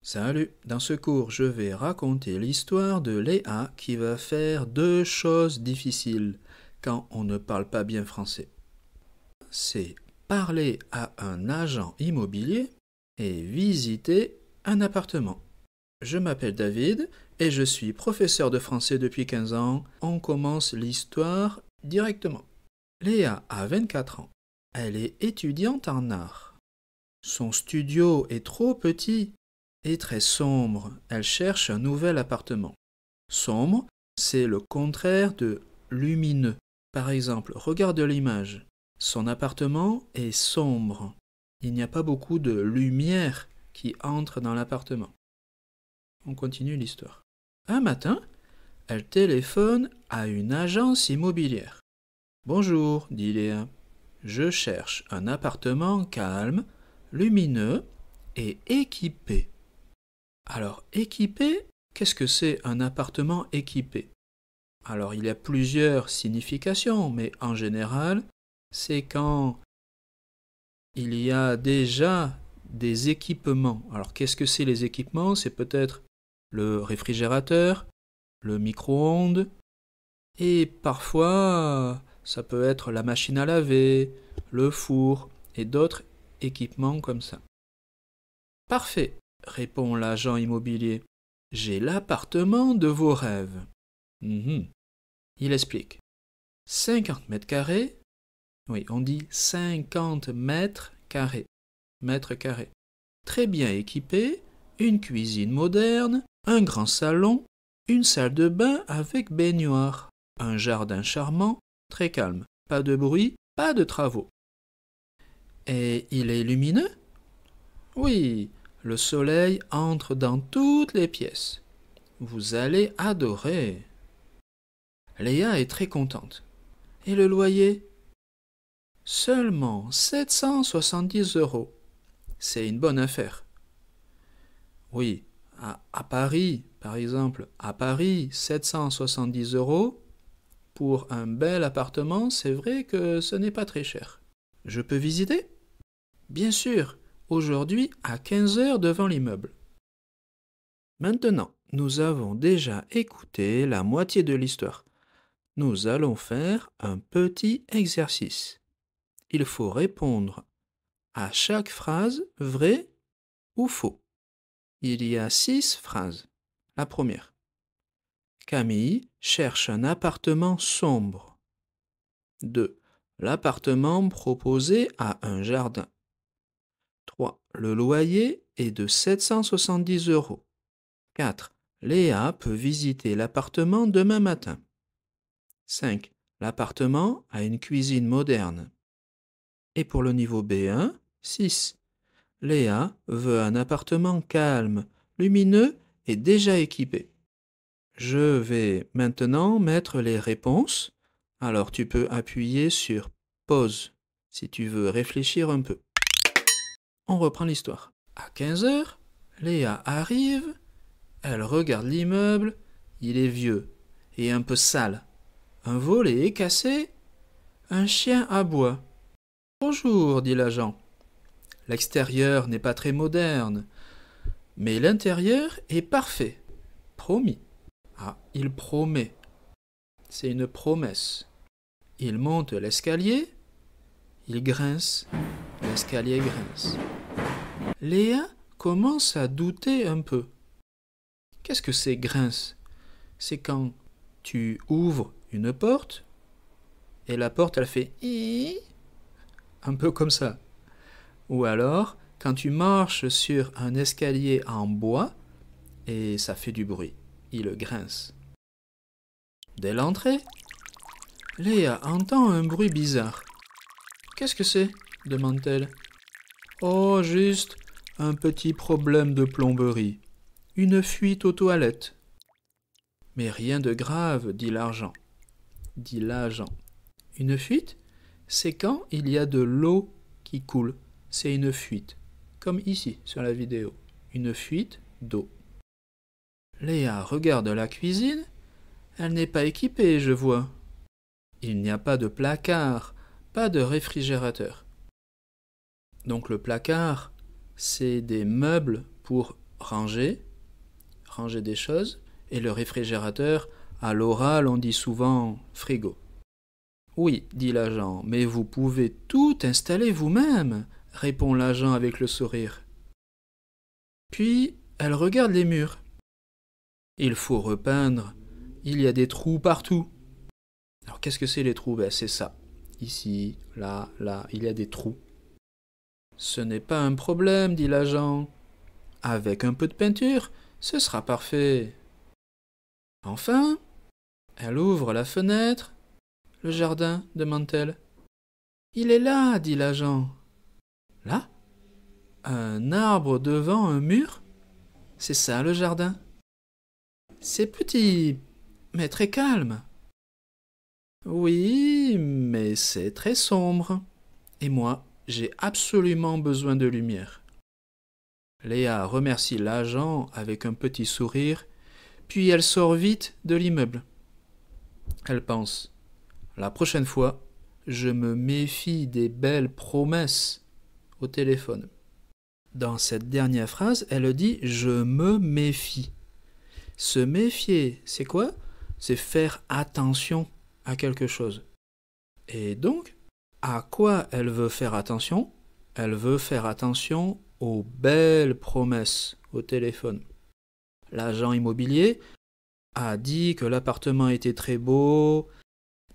Salut, dans ce cours, je vais raconter l'histoire de Léa qui va faire deux choses difficiles quand on ne parle pas bien français. C'est parler à un agent immobilier et visiter un appartement. Je m'appelle David et je suis professeur de français depuis 15 ans. On commence l'histoire directement. Léa a 24 ans. Elle est étudiante en art. Son studio est trop petit et très sombre. Elle cherche un nouvel appartement. Sombre, c'est le contraire de lumineux. Par exemple, regarde l'image. Son appartement est sombre. Il n'y a pas beaucoup de lumière qui entre dans l'appartement. On continue l'histoire. Un matin, elle téléphone à une agence immobilière. « Bonjour, dit Léa. Je cherche un appartement calme, lumineux et équipé. » Alors, équipé, qu'est-ce que c'est un appartement équipé? Alors, il y a plusieurs significations, mais en général, c'est quand il y a déjà des équipements. Alors, qu'est-ce que c'est les équipements? C'est peut-être le réfrigérateur, le micro-ondes, et parfois, ça peut être la machine à laver, le four, et d'autres équipements comme ça. Parfait, répond l'agent immobilier. J'ai l'appartement de vos rêves. Il explique. 50 mètres carrés. Oui, on dit 50 mètres carrés. Mètres carrés. Très bien équipé, une cuisine moderne, un grand salon, une salle de bain avec baignoire, un jardin charmant, très calme. Pas de bruit, pas de travaux. Et il est lumineux? Oui, le soleil entre dans toutes les pièces. Vous allez adorer. Léa est très contente. Et le loyer? Seulement 770 €. C'est une bonne affaire. Oui, à Paris, par exemple, à Paris, 770 € pour un bel appartement, c'est vrai que ce n'est pas très cher. Je peux visiter? Bien sûr, aujourd'hui à 15 h devant l'immeuble. Maintenant, nous avons déjà écouté la moitié de l'histoire. Nous allons faire un petit exercice. Il faut répondre à chaque phrase vrai ou faux. Il y a 6 phrases. La première. Camille cherche un appartement sombre. 2. L'appartement proposé a un jardin. 3. Le loyer est de 770 €. 4. Léa peut visiter l'appartement demain matin. 5. L'appartement a une cuisine moderne. Et pour le niveau B1, 6. Léa veut un appartement calme, lumineux et déjà équipé. Je vais maintenant mettre les réponses. Alors tu peux appuyer sur pause si tu veux réfléchir un peu. On reprend l'histoire. À 15 h, Léa arrive, elle regarde l'immeuble, il est vieux et un peu sale. Un volet est cassé, un chien aboie. Bonjour, dit l'agent. L'extérieur n'est pas très moderne, mais l'intérieur est parfait. Promis. Ah, il promet. C'est une promesse. Il monte l'escalier, il grince, l'escalier grince. Léa commence à douter un peu. Qu'est-ce que c'est grince? C'est quand tu ouvres une porte et la porte elle fait hi, un peu comme ça. Ou alors quand tu marches sur un escalier en bois et ça fait du bruit, il grince. Dès l'entrée, Léa entend un bruit bizarre. Qu'est-ce que c'est? Demande-t-elle. Oh, juste un petit problème de plomberie. Une fuite aux toilettes. Mais rien de grave, dit l'agent. Une fuite, c'est quand il y a de l'eau qui coule. C'est une fuite, comme ici sur la vidéo. Une fuite d'eau. Léa regarde la cuisine. Elle n'est pas équipée, je vois. Il n'y a pas de placard, pas de réfrigérateur. Donc le placard, c'est des meubles pour ranger des choses. Et le réfrigérateur, à l'oral, on dit souvent frigo. Oui, dit l'agent, mais vous pouvez tout installer vous-même, répond l'agent avec le sourire. Puis, elle regarde les murs. Il faut repeindre. Il y a des trous partout. Alors, qu'est-ce que c'est les trous? C'est ça. Ici, là, il y a des trous. Ce n'est pas un problème, dit l'agent. Avec un peu de peinture, ce sera parfait. Enfin, elle ouvre la fenêtre. Le jardin, demande-t-elle. Il est là, dit l'agent. Là? Un arbre devant un mur? C'est ça le jardin? C'est petit, mais très calme. Oui, mais c'est très sombre. Et moi, j'ai absolument besoin de lumière. Léa remercie l'agent avec un petit sourire, puis elle sort vite de l'immeuble. Elle pense, la prochaine fois, je me méfie des belles promesses au téléphone. Dans cette dernière phrase, elle dit « je me méfie ». Se méfier, c'est quoi? C'est faire attention à quelque chose. Et donc, à quoi elle veut faire attention? Elle veut faire attention aux belles promesses au téléphone. L'agent immobilier a dit que l'appartement était très beau,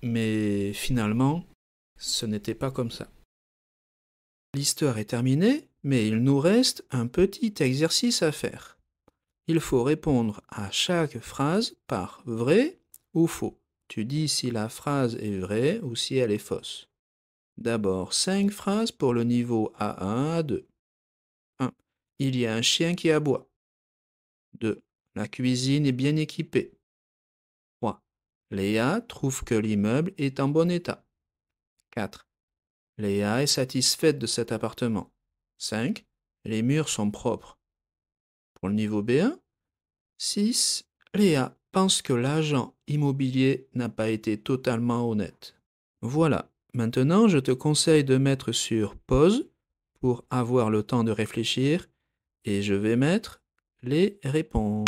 mais finalement, ce n'était pas comme ça. L'histoire est terminée, mais il nous reste un petit exercice à faire. Il faut répondre à chaque phrase par vrai ou faux. Tu dis si la phrase est vraie ou si elle est fausse. D'abord 5 phrases pour le niveau A1, A2. 1. Il y a un chien qui aboie. 2. La cuisine est bien équipée. 3. Léa trouve que l'immeuble est en bon état. 4. Léa est satisfaite de cet appartement. 5. Les murs sont propres. Pour le niveau B1, 6. Léa pense que l'agent immobilier n'a pas été totalement honnête. Voilà, maintenant je te conseille de mettre sur pause pour avoir le temps de réfléchir et je vais mettre les réponses.